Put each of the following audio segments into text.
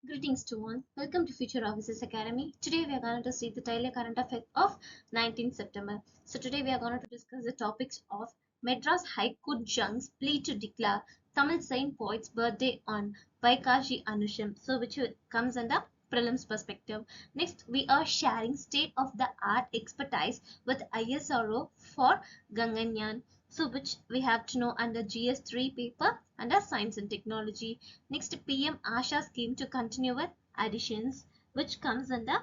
Greetings to all. Welcome to Future Officers Academy. Today we are going to see the daily current affairs of 19th September. So today we are going to discuss the topics of Madras High Court Jung's plea to declare Tamil saint poet's birthday on Vaikashi Anusham. So which comes under prelims perspective. Next we are sharing state of the art expertise with ISRO for Ganganyan. So which we have to know under GS3 paper under science and technology. Next, PM Asha Scheme to continue with additions, which comes under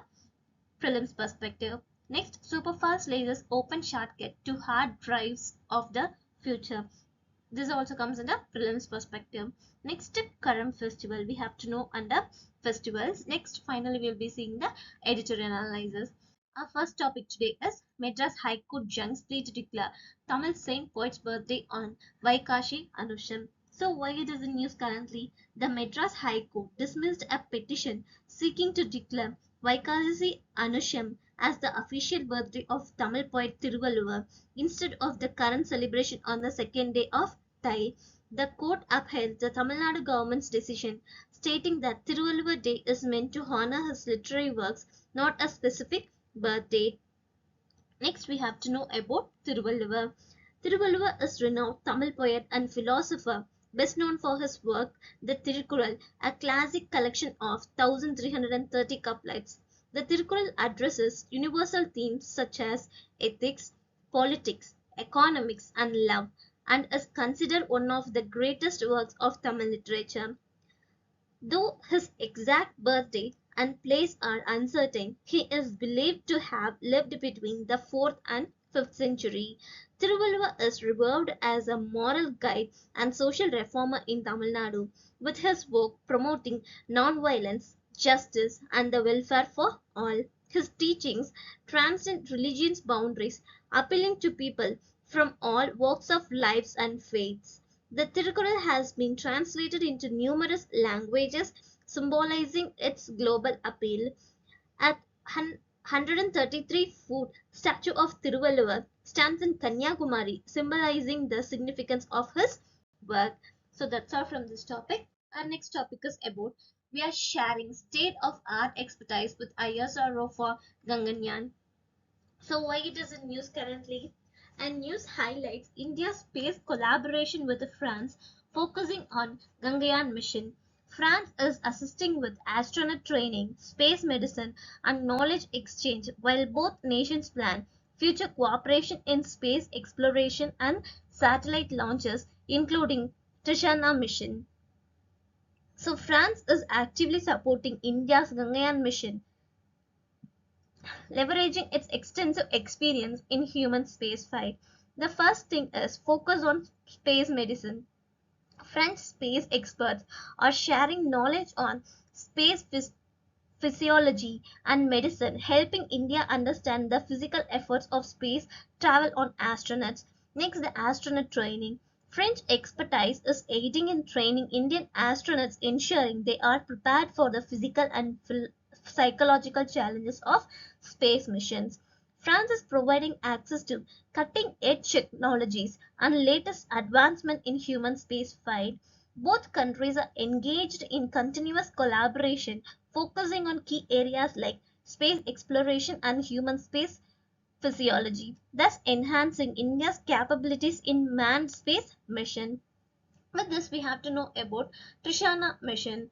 prelims perspective. Next, Superfast Lasers open shortcut to hard drives of the future. This also comes under prelims perspective. Next, Karam Festival. We have to know under festivals. Next, finally, we'll be seeing the editorial analysis. Our first topic today is Madras High Court Jung's plea to declare Tamil saint poet's birthday on Vaikashi Anusham. So why it is in news currently? The Madras High Court dismissed a petition seeking to declare Vaikashi Anusham as the official birthday of Tamil poet Thiruvalluvar instead of the current celebration on the second day of Thai. The court upheld the Tamil Nadu government's decision, stating that Thiruvalluvar Day is meant to honor his literary works, not a specific birth date. Next, we have to know about Thiruvalluvar. Thiruvalluvar is renowned Tamil poet and philosopher, best known for his work, the Tirukkural, a classic collection of 1330 couplets. The Tirukkural addresses universal themes such as ethics, politics, economics, and love, and is considered one of the greatest works of Tamil literature. Though his exact birthday and place are uncertain, he is believed to have lived between the 4th and 5th century. Thiruvalluvar is revered as a moral guide and social reformer in Tamil Nadu, with his work promoting non-violence, justice, and the welfare for all. His teachings transcend religion's boundaries, appealing to people from all walks of lives and faiths. The Tirukkural has been translated into numerous languages, symbolizing its global appeal. At 133-foot statue of Thiruvalluvar stands in Kanyakumari, symbolizing the significance of his work. So that's all from this topic. Our next topic is about we are sharing state of art expertise with ISRO for Ganganyan. So why it is in news currently? And news highlights India's space collaboration with France focusing on Gangayaan mission. France is assisting with astronaut training, space medicine, and knowledge exchange while both nations plan future cooperation in space exploration and satellite launches, including Trishana mission. So France is actively supporting India's Gangayaan mission, leveraging its extensive experience in human spaceflight. The first thing is focus on space medicine. French space experts are sharing knowledge on space physiology and medicine, helping India understand the physical efforts of space travel on astronauts. Next, the astronaut training. French expertise is aiding in training Indian astronauts, ensuring they are prepared for the physical and psychological challenges of space missions. France is providing access to cutting edge technologies and latest advancement in human spaceflight. Both countries are engaged in continuous collaboration, focusing on key areas like space exploration and human space physiology, thus enhancing India's capabilities in manned space mission. With this, we have to know about Trishana mission.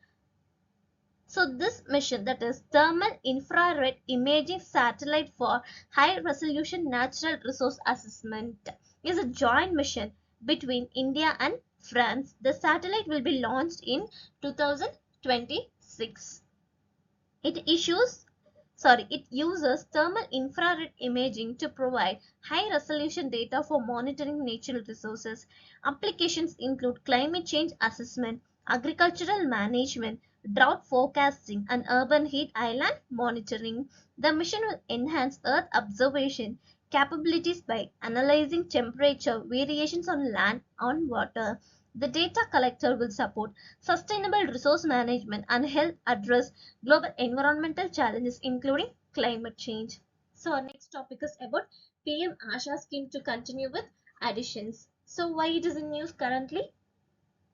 So this mission, that is thermal infrared imaging satellite for high resolution natural resource assessment, is a joint mission between India and France. The satellite will be launched in 2026. It uses thermal infrared imaging to provide high resolution data for monitoring natural resources. Applications include climate change assessment, agricultural management, drought forecasting, and urban heat island monitoring. The mission will enhance Earth observation capabilities by analyzing temperature variations on land and water. The data collector will support sustainable resource management and help address global environmental challenges including climate change. So our next topic is about PM Asha Scheme to continue with additions. So why it is in news currently?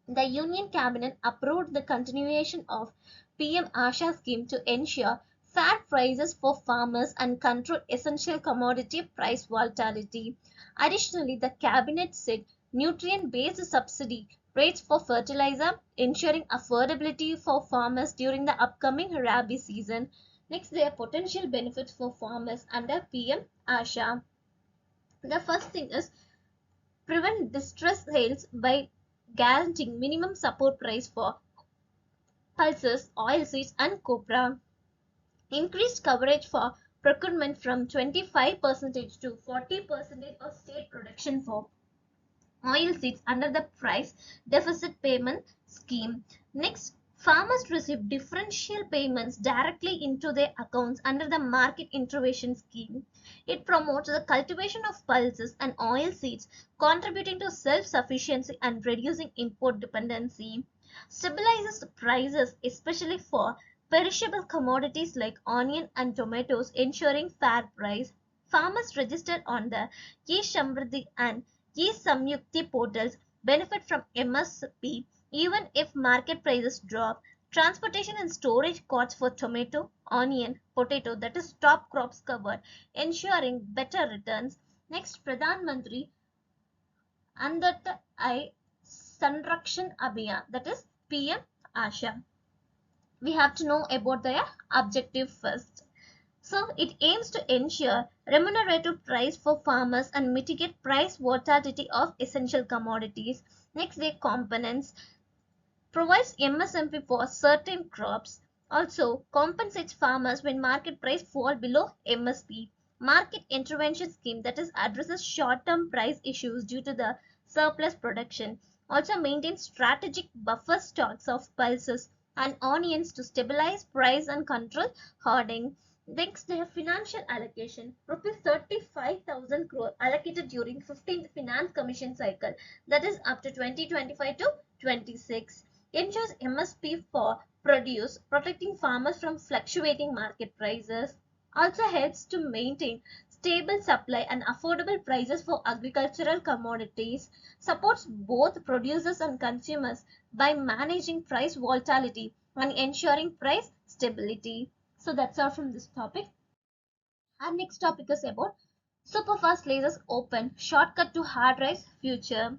The Union Cabinet approved the continuation of PM Asha Scheme to ensure fair prices for farmers and control essential commodity price volatility. Additionally, the cabinet set nutrient-based subsidy rates for fertilizer, ensuring affordability for farmers during the upcoming Rabi season. Next, there are potential benefits for farmers under PM Asha. The first thing is prevent distress sales by guaranteeing minimum support price for pulses, oilseeds, and copra. Increased coverage for procurement from 25% to 40% of state production for oilseeds under the price deficit payment scheme. Next, farmers receive differential payments directly into their accounts under the market intervention scheme. It promotes the cultivation of pulses and oilseeds, contributing to self-sufficiency and reducing import dependency. Stabilizes prices, especially for perishable commodities like onion and tomatoes, ensuring fair price. Farmers registered on the e-Samriddhi and e-Samyukti portals benefit from MSP even if market prices drop. Transportation and storage costs for tomato, onion, potato, that is top crops covered, ensuring better returns. Next, Pradhan Mantri Andat I Sanrakshan Abhiyan, that is PM Asha. We have to know about their objective first. So it aims to ensure remunerative price for farmers and mitigate price volatility of essential commodities. Next, their components provides MSMP for certain crops. Also compensates farmers when market price fall below MSP. Market intervention scheme, that is addresses short-term price issues due to the surplus production. Also maintains strategic buffer stocks of pulses and onions to stabilize price and control hoarding. Next, they have financial allocation. Rupees 35,000 crore allocated during 15th Finance Commission cycle, that is up to 2025 to 26. Ensures MSP for produce, protecting farmers from fluctuating market prices. Also helps to maintain stable supply and affordable prices for agricultural commodities. Supports both producers and consumers by managing price volatility and ensuring price stability. So that's all from this topic. Our next topic is about Superfast Lasers Open Shortcut to Hard Drive Future.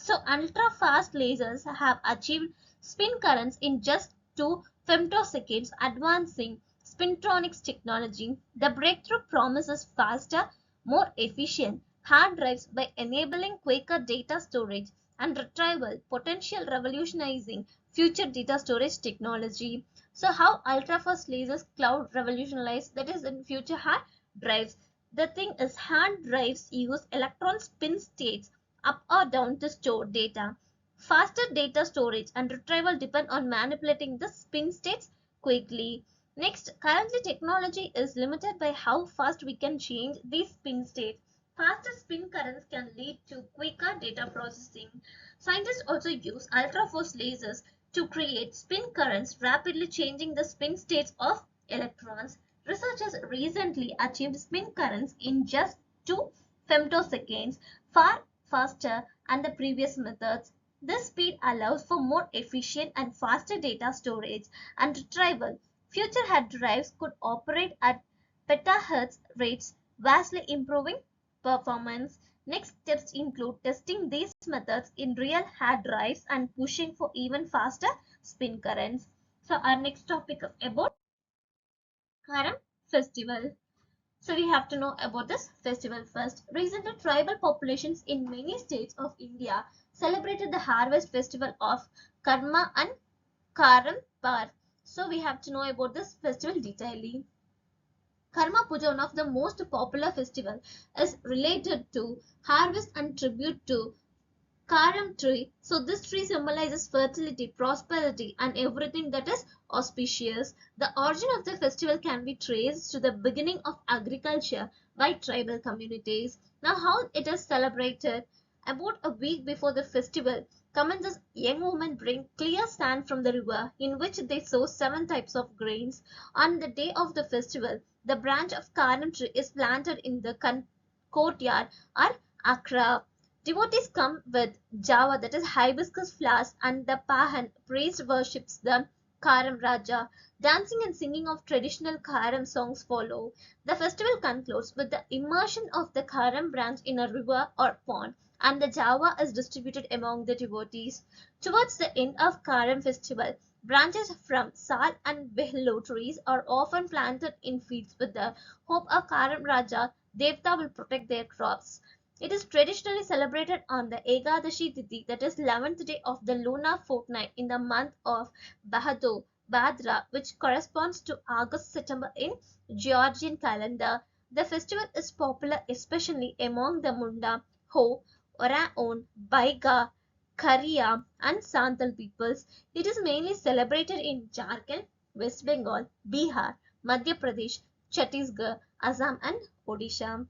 So ultra-fast lasers have achieved spin currents in just 2 femtoseconds, advancing spintronics technology. The breakthrough promises faster, more efficient hard drives by enabling quicker data storage and retrieval, potential revolutionizing future data storage technology. So how ultra-fast lasers cloud revolutionize, that is in future hard drives. The thing is, hard drives use electron spin states up or down to store data. Faster data storage and retrieval depend on manipulating the spin states quickly. Next, currently technology is limited by how fast we can change these spin states. Faster spin currents can lead to quicker data processing. Scientists also use ultra-fast lasers to create spin currents, rapidly changing the spin states of electrons. Researchers recently achieved spin currents in just 2 femtoseconds, far faster than the previous methods. This speed allows for more efficient and faster data storage and retrieval. Future hard drives could operate at petahertz rates, vastly improving performance. Next steps include testing these methods in real hard drives and pushing for even faster spin currents. So our next topic is about Karam Festival. So we have to know about this festival first. Recently, tribal populations in many states of India celebrated the harvest festival of Karma and Karam Par. So we have to know about this festival detailing. Karma Puja, one of the most popular festival, is related to harvest and tribute to Karam tree. So this tree symbolizes fertility, prosperity, and everything that is auspicious. The origin of the festival can be traced to the beginning of agriculture by tribal communities. Now, how it is celebrated? About a week before the festival, commences young women bring clear sand from the river in which they sow 7 types of grains. On the day of the festival, the branch of Karam tree is planted in the courtyard or akra. Devotees come with java, that is hibiscus flowers, and the pahan priest worships the Karam Raja. Dancing and singing of traditional Karam songs follow. The festival concludes with the immersion of the Karam branch in a river or pond, and the Java is distributed among the devotees. Towards the end of Karam festival, branches from sal and behlu trees are often planted in fields with the hope of Karam Raja Devta will protect their crops. It is traditionally celebrated on the Ekadashi Tithi, that is 11th day of the lunar fortnight in the month of Bhadra, which corresponds to August-September in Georgian calendar. The festival is popular especially among the Munda, Ho, Oraon, Baiga, Kariya, and Santal peoples. It is mainly celebrated in Jharkhand, West Bengal, Bihar, Madhya Pradesh, Chhattisgarh, Assam, and Odisha.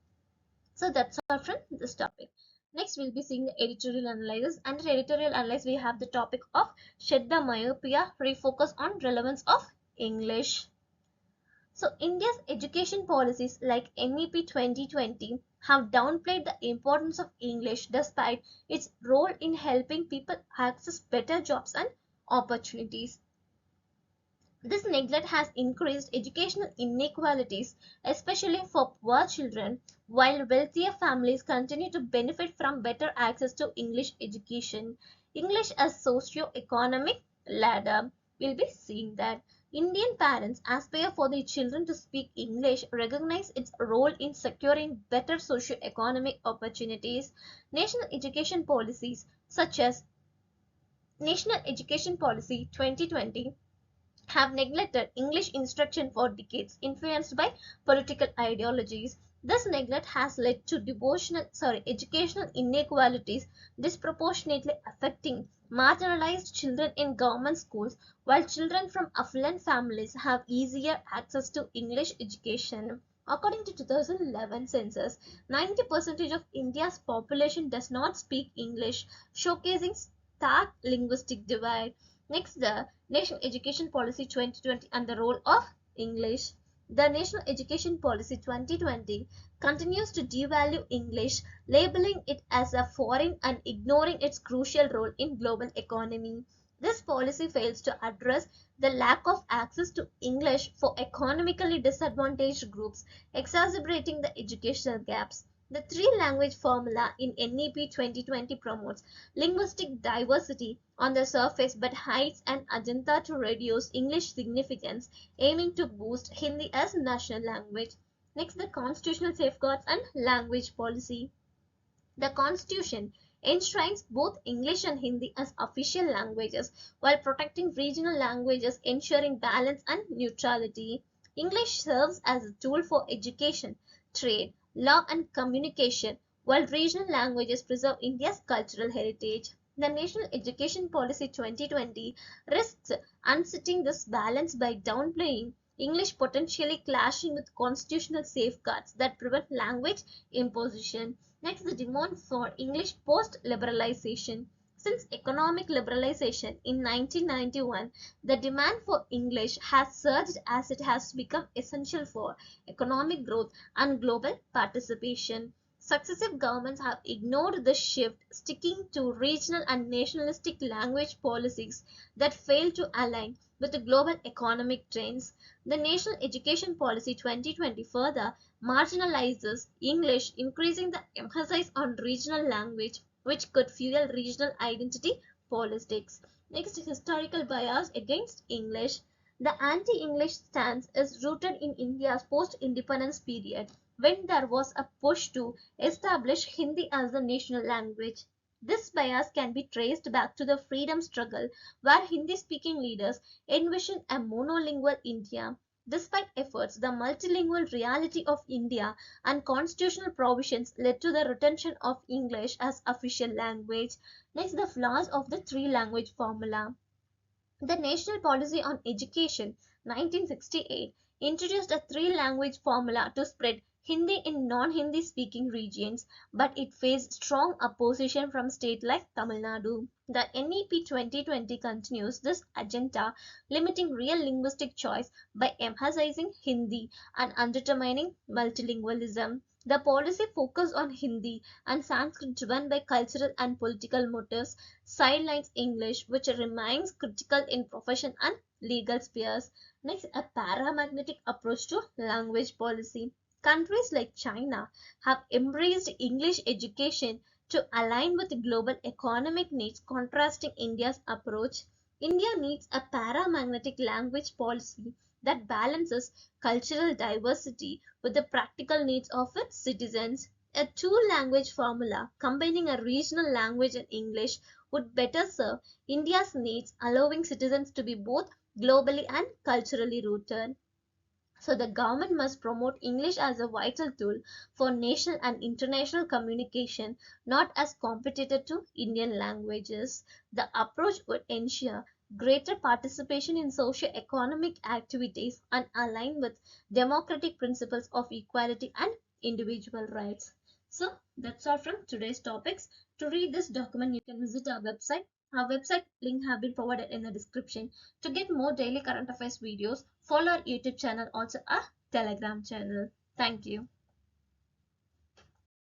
So that's all from this topic. Next, we'll be seeing the editorial analysis. Under editorial analysis, we have the topic of Shed the Myopia, refocus on relevance of English. So India's education policies like NEP 2020 have downplayed the importance of English despite its role in helping people access better jobs and opportunities. This neglect has increased educational inequalities, especially for poor children, while wealthier families continue to benefit from better access to English education. English as socio-economic ladder. We'll be seeing that. Indian parents aspire for their children to speak English, recognize its role in securing better socio-economic opportunities. National education policies such as National Education Policy 2020 have neglected English instruction for decades, influenced by political ideologies. This neglect has led to educational inequalities disproportionately affecting marginalized children in government schools, while children from affluent families have easier access to English education. According to 2011 census, 90% of India's population does not speak English, showcasing stark linguistic divide. Next, the National Education Policy 2020 and the role of English. The National Education Policy 2020 continues to devalue English, labeling it as a foreign and ignoring its crucial role in global economy. This policy fails to address the lack of access to English for economically disadvantaged groups, exacerbating the educational gaps. The three-language formula in NEP 2020 promotes linguistic diversity on the surface but hides an agenda to reduce English significance, aiming to boost Hindi as national language. Next, the constitutional safeguards and language policy. The Constitution enshrines both English and Hindi as official languages while protecting regional languages, ensuring balance and neutrality. English serves as a tool for education, trade, law, and communication, while regional languages preserve India's cultural heritage. The National Education Policy 2020 risks unsetting this balance by downplaying English, potentially clashing with constitutional safeguards that prevent language imposition. Next, the demand for English post-liberalization. Since economic liberalization in 1991, the demand for English has surged as it has become essential for economic growth and global participation. Successive governments have ignored this shift, sticking to regional and nationalistic language policies that fail to align with the global economic trends. The National Education Policy 2020 further marginalizes English, increasing the emphasis on regional language, which could fuel regional identity politics. Next, historical bias against English. The anti-English stance is rooted in India's post-independence period, when there was a push to establish Hindi as the national language. This bias can be traced back to the freedom struggle, where Hindi-speaking leaders envisioned a monolingual India. Despite efforts, the multilingual reality of India and constitutional provisions led to the retention of English as official language. Next, the flaws of the three-language formula. The National Policy on Education 1968 introduced a three-language formula to spread Hindi in non-Hindi speaking regions, but it faced strong opposition from states like Tamil Nadu. The NEP 2020 continues this agenda, limiting real linguistic choice by emphasizing Hindi and undermining multilingualism. The policy focused on Hindi and Sanskrit, driven by cultural and political motives, sidelines English, which remains critical in profession and legal spheres. Next, a paramagnetic approach to language policy. Countries like China have embraced English education to align with global economic needs, contrasting India's approach. India needs a paramagnetic language policy that balances cultural diversity with the practical needs of its citizens. A two-language formula combining a regional language and English would better serve India's needs, allowing citizens to be both globally and culturally rooted. So the government must promote English as a vital tool for national and international communication, not as competitor to Indian languages. The approach would ensure greater participation in socio-economic activities and align with democratic principles of equality and individual rights. So that's all from today's topics. To read this document, you can visit our website. Our website link have been provided in the description. To get more daily current affairs videos, follow our YouTube channel, also our Telegram channel. Thank you.